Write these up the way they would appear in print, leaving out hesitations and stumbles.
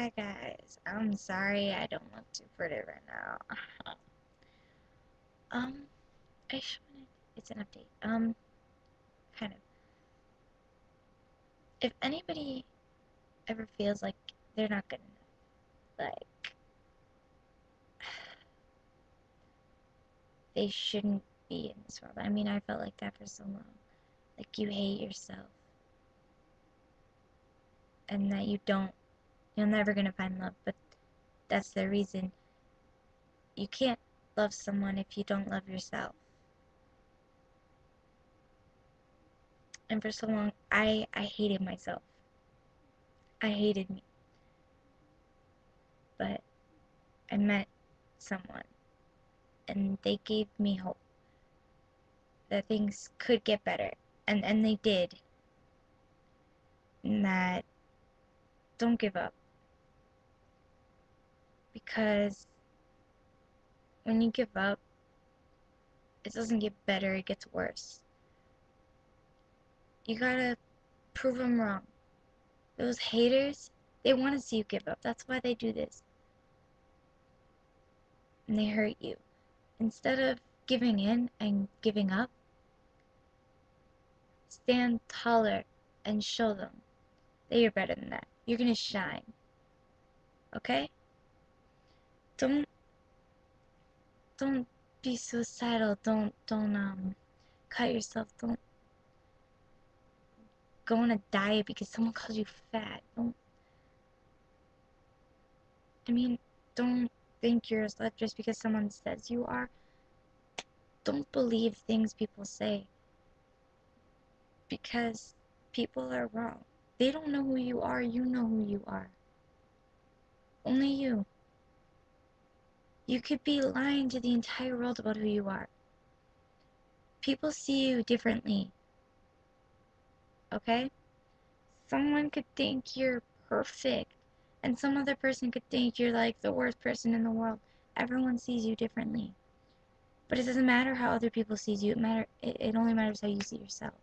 Hi guys, I'm sorry I don't look too pretty right now. um, I just wanted, it's an update. Kind of. If anybody ever feels like they're not good enough, like they shouldn't be in this world. I mean, I felt like that for so long. Like you hate yourself, and that you're never gonna find love, but that's the reason you can't love someone if you don't love yourself. And for so long, I hated myself. I hated me. But I met someone and they gave me hope that things could get better. And they did. And that don't give up. Because when you give up, it doesn't get better, it gets worse. You gotta prove them wrong. Those haters, they want to see you give up. That's why they do this. And they hurt you. Instead of giving in and giving up, stand taller and show them that you're better than that. You're gonna shine. Okay? Don't don't be suicidal. Don't cut yourself. Don't go on a diet because someone calls you fat. I mean, don't think you're a slut just because someone says you are. Don't believe things people say because people are wrong. They don't know who you are. You know who you are. Only you. You could be lying to the entire world about who you are. People see you differently. Okay? Someone could think you're perfect, and some other person could think you're like the worst person in the world. Everyone sees you differently. But it doesn't matter how other people sees you. It only matters how you see yourself.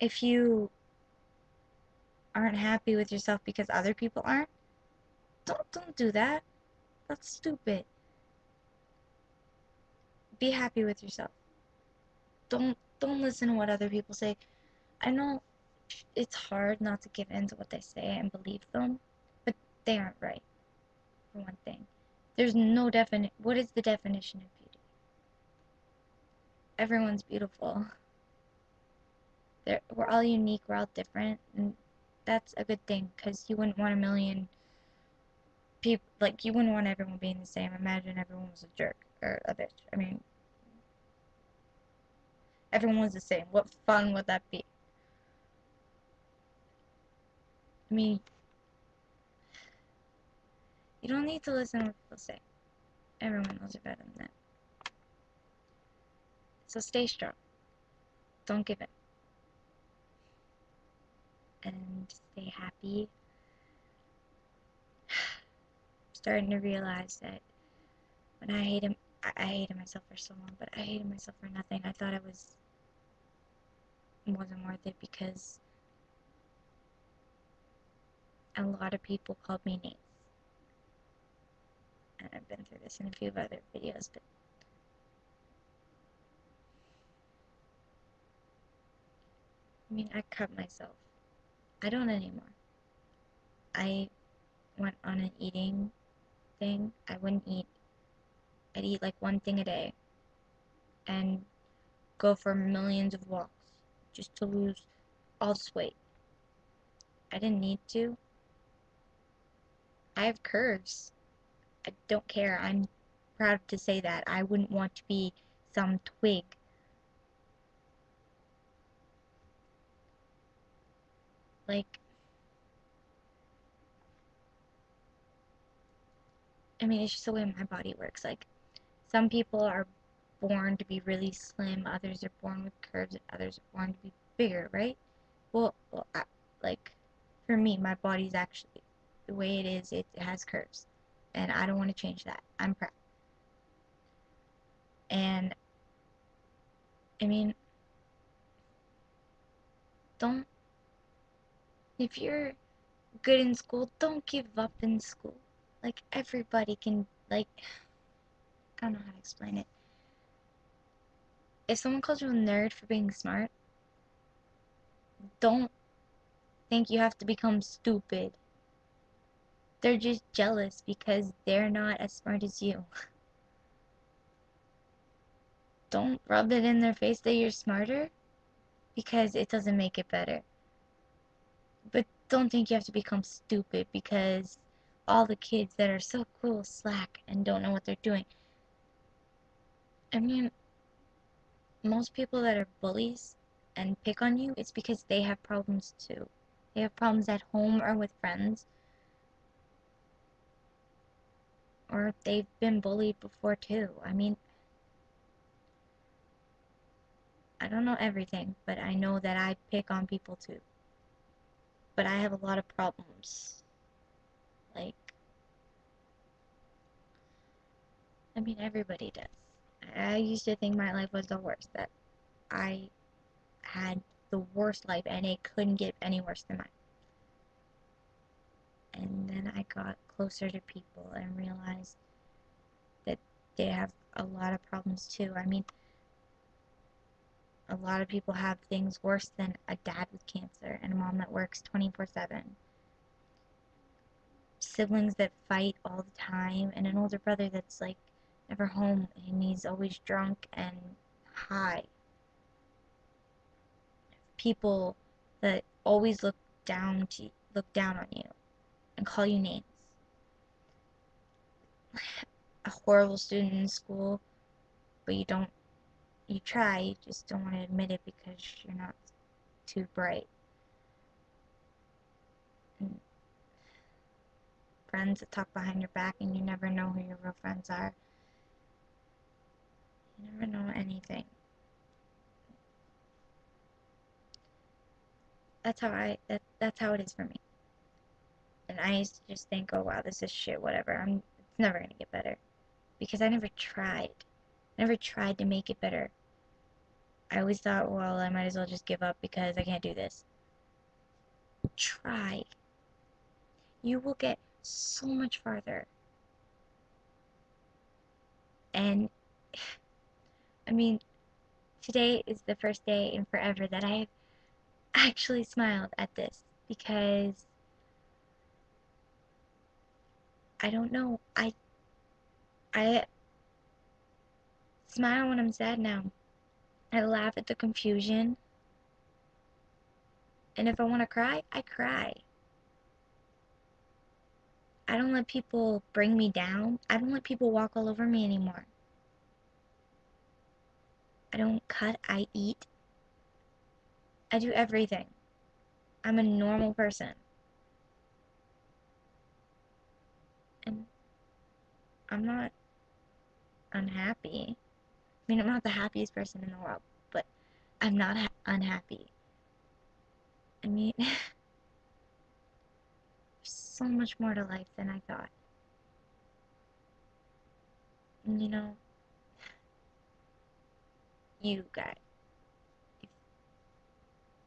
If you aren't happy with yourself because other people aren't, don't do that. That's stupid. Be happy with yourself. Don't listen to what other people say. I know it's hard not to give in to what they say and believe them, but they aren't right, for one thing. There's no definite. What is the definition of beauty? Everyone's beautiful. We're all unique. We're all different, and that's a good thing because you wouldn't want a million people. Like you wouldn't want everyone being the same. Imagine everyone was a jerk or a bitch. I mean, everyone was the same. What fun would that be? I mean, you don't need to listen to what people say. Everyone knows it better than that. So stay strong. Don't give in. And stay happy. I'm starting to realize that when I hated myself for so long, but I hated myself for nothing. I thought wasn't worth it because a lot of people called me names. And I've been through this in a few other videos, but I mean, I cut myself. I don't anymore. I went on an eating thing. I wouldn't eat. I'd eat like one thing a day and go for millions of walks just to lose all this weight. I didn't need to. I have curves. I don't care. I'm proud to say that. I wouldn't want to be some twig. Like, I mean, it's just the way my body works. Like, some people are born to be really slim, others are born with curves, and others are born to be bigger, right? Like, for me, my body's actually the way it is, it has curves. And I don't want to change that. I'm proud. And, I mean, don't, if you're good in school, don't give up in school. Like, everybody can, like, I don't know how to explain it. If someone calls you a nerd for being smart, don't think you have to become stupid. They're just jealous because they're not as smart as you. Don't rub it in their face that you're smarter because it doesn't make it better. But don't think you have to become stupid because all the kids that are so cool slack and don't know what they're doing. I mean, most people that are bullies and pick on you, it's because they have problems too. They have problems at home or with friends, or they've been bullied before too. I mean, I don't know everything, but I know that I pick on people too. But I have a lot of problems. Like, I mean, everybody does. I used to think my life was the worst, that I had the worst life and it couldn't get any worse than mine. And then I got closer to people and realized that they have a lot of problems too. I mean, a lot of people have things worse than a dad with cancer and a mom that works 24/7. Siblings that fight all the time and an older brother that's like never home and he's always drunk and high. People that always look down on you and call you names. A horrible student in school, but you try, you just don't want to admit it because you're not too bright. And friends that talk behind your back and you never know who your real friends are. You never know anything. That's how it is for me. And I used to just think, oh wow, this is shit, whatever. It's never gonna get better. Because I never tried. I never tried to make it better. I always thought, well, I might as well just give up because I can't do this. Try. You will get so much farther. And I mean, today is the first day in forever that I've actually smiled at this because I don't know. I smile when I'm sad now. I laugh at the confusion. And if I want to cry, I cry. I don't let people bring me down. I don't let people walk all over me anymore. I don't cut, I eat. I do everything. I'm a normal person. And I'm not unhappy. I mean, I'm not the happiest person in the world, but I'm not unhappy. I mean, there's so much more to life than I thought. And you guys, if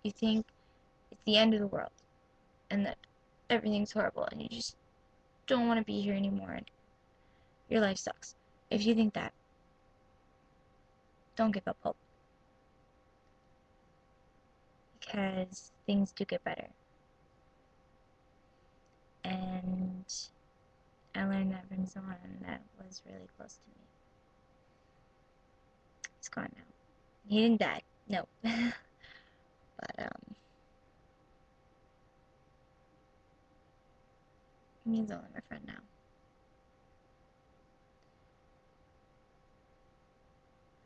you think it's the end of the world and that everything's horrible and you just don't want to be here anymore and your life sucks. If you think that, don't give up hope. Because things do get better. And I learned that from someone that was really close to me. He's gone now. He didn't die. No. But he's only my friend now.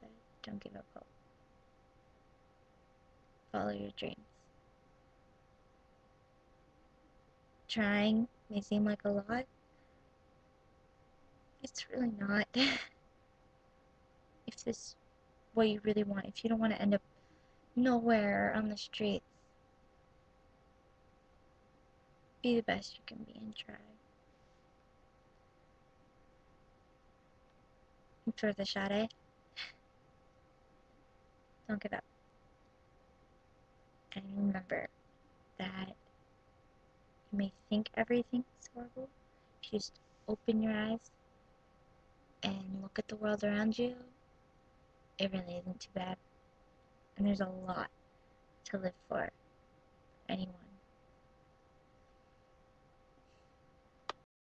But don't give up hope. Follow your dreams. Trying may seem like a lot. It's really not. If this is what you really want, if you don't want to end up nowhere on the streets, be the best you can be and try. For the shot, eh? Don't give up. And remember that You may think everything is horrible. If you just open your eyes and look at the world around you, it really isn't too bad. And there's a lot to live for.